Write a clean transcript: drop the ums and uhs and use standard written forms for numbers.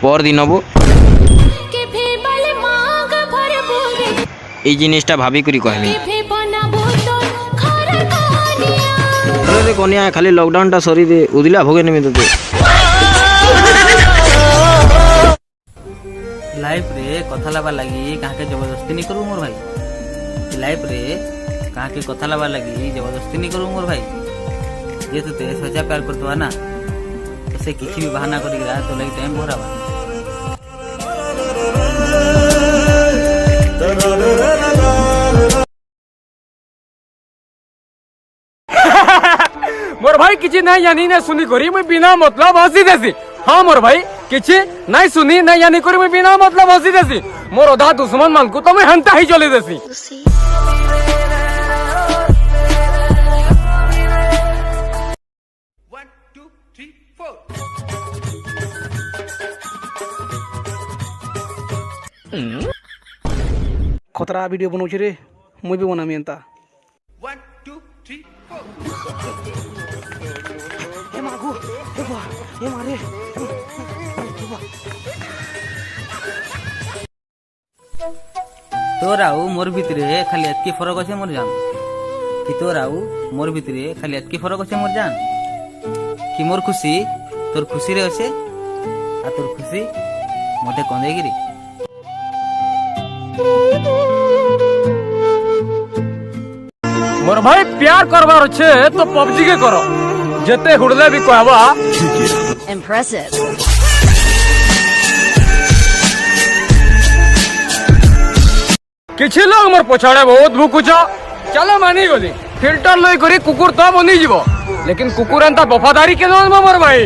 पर दिन वो এই জিনিসটা ভাবি করি কহমি রে কনিয়া খালি লকডাউনটা সরি দে উদিলা ভোগে নেমি তোতে लाइफ रे कथा लाबा लगी काके जबरदस्ती नहीं करू मोर भाई। लाइफ रे काके कथा लाबा लगी जबरदस्ती नहीं करू मोर भाई। ये तो ते सच्चा प्यार करतवा ना ऐसे किसी भी बहाना करी रहा तो लगी टाइम भरावा। मोर भाई किसी नहीं जानी ना सुनी करी मैं बिना मतलब हंसी देसी। हाँ मोर भाई किसी नहीं सुनी नहीं जानी करी मैं बिना मतलब हंसी देसी। मोर अधा दुश्मन मान को तो मैं हंता ही चले देसी। खतरा वीडियो बनाऊँ रे मुझे भी बनामी एंता तोर आउ मोर भितरे खाली एतकी फरक अच्छे मोर जान कि तोर आउ मोर भितरे खाली एतकी फरक अच्छे मोर जान कि मोर खुशी तोर खुशी रे अच्छे आ तोर खुशी मते कंदेगिरी। मोर भाई प्यार करवार छे तो पबजी के करो जते हुड़ले भी कहवा Impressive. किछि लोग मोर पछाड़े बहुत भुकुचा चलो मानी गली फिल्टर लई करी कुकुर तो बनी जीवो लेकिन कुकुर एंता वफादारी के मोर भाई।